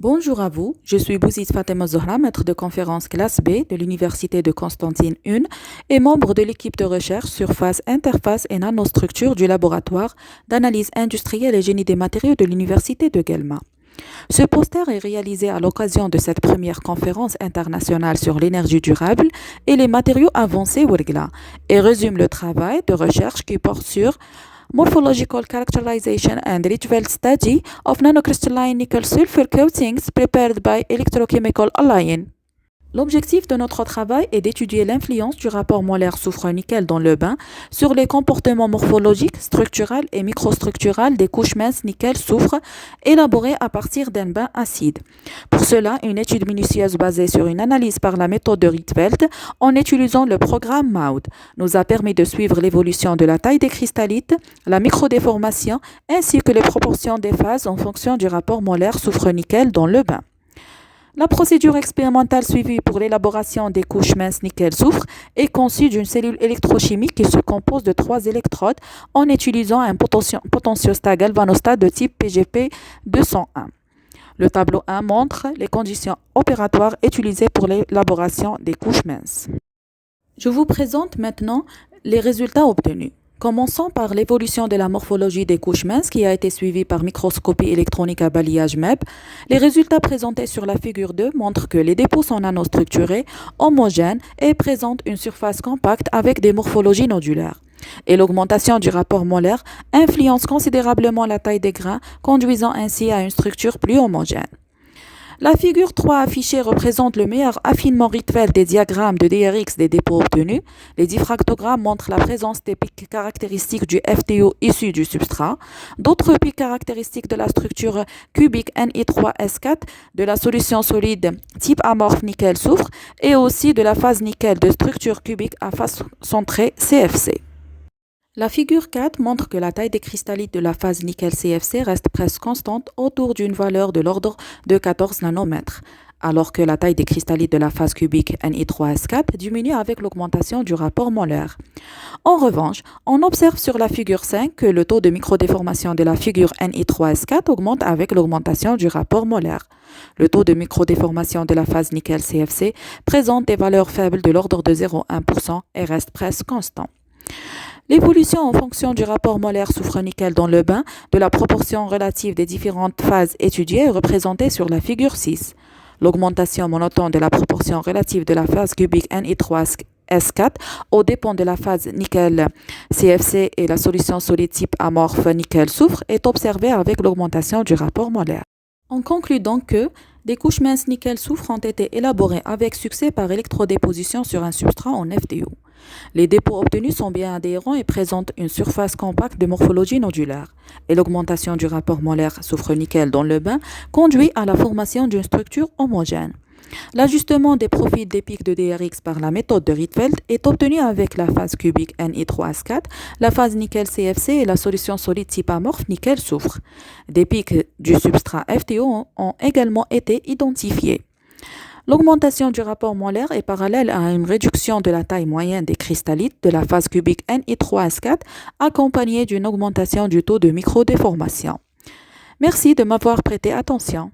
Bonjour à vous, je suis Bouzid Fatima Zohra, maître de conférence classe B de l'Université de Constantine I et membre de l'équipe de recherche surface, interface et nanostructure du laboratoire d'analyse industrielle et génie des matériaux de l'Université de Guelma. Ce poster est réalisé à l'occasion de cette première conférence internationale sur l'énergie durable et les matériaux avancés WIRGLA et résume le travail de recherche qui porte sur Morphological characterization and Rietveld study of nanocrystalline nickel sulfur coatings prepared by electrochemical alliance. L'objectif de notre travail est d'étudier l'influence du rapport molaire soufre-nickel dans le bain sur les comportements morphologiques, structurels et microstructurels des couches minces nickel-soufre élaborées à partir d'un bain acide. Pour cela, une étude minutieuse basée sur une analyse par la méthode de Rietveld en utilisant le programme MAUD nous a permis de suivre l'évolution de la taille des cristallites, la microdéformation ainsi que les proportions des phases en fonction du rapport molaire soufre-nickel dans le bain. La procédure expérimentale suivie pour l'élaboration des couches minces nickel-soufre est conçue d'une cellule électrochimique qui se compose de 3 électrodes en utilisant un potentiostat galvanostat de type PGP 201. Le tableau 1 montre les conditions opératoires utilisées pour l'élaboration des couches minces. Je vous présente maintenant les résultats obtenus. Commençons par l'évolution de la morphologie des couches minces qui a été suivie par microscopie électronique à balayage MEB. Les résultats présentés sur la figure 2 montrent que les dépôts sont nanostructurés, homogènes et présentent une surface compacte avec des morphologies nodulaires. Et l'augmentation du rapport molaire influence considérablement la taille des grains, conduisant ainsi à une structure plus homogène. La figure 3 affichée représente le meilleur affinement Rietveld des diagrammes de DRX des dépôts obtenus. Les diffractogrammes montrent la présence des pics caractéristiques du FTO issu du substrat, d'autres pics caractéristiques de la structure cubique Ni3S4, de la solution solide type amorphe nickel-soufre et aussi de la phase nickel de structure cubique à face centrée CFC. La figure 4 montre que la taille des cristallites de la phase nickel-CFC reste presque constante autour d'une valeur de l'ordre de 14 nanomètres, alors que la taille des cristallites de la phase cubique Ni3S4 diminue avec l'augmentation du rapport molaire. En revanche, on observe sur la figure 5 que le taux de microdéformation de la figure Ni3S4 augmente avec l'augmentation du rapport molaire. Le taux de microdéformation de la phase nickel-CFC présente des valeurs faibles de l'ordre de 0,1% et reste presque constant. L'évolution en fonction du rapport molaire soufre-nickel dans le bain de la proportion relative des différentes phases étudiées est représentée sur la figure 6. L'augmentation monotone de la proportion relative de la phase cubique Ni3S4 aux dépens de la phase nickel-CFC et la solution solide type amorphe nickel-soufre est observée avec l'augmentation du rapport molaire. On conclut donc que des couches minces nickel-soufre ont été élaborées avec succès par électrodéposition sur un substrat en FTO. Les dépôts obtenus sont bien adhérents et présentent une surface compacte de morphologie nodulaire. Et l'augmentation du rapport molaire soufre-nickel dans le bain conduit à la formation d'une structure homogène. L'ajustement des profils des pics de DRX par la méthode de Rietveld est obtenu avec la phase cubique Ni3S4, la phase nickel-CFC et la solution solide type amorphe nickel-soufre. Des pics du substrat FTO ont également été identifiés. L'augmentation du rapport molaire est parallèle à une réduction de la taille moyenne des cristallites de la phase cubique Ni3S4 accompagnée d'une augmentation du taux de microdéformation. Merci de m'avoir prêté attention.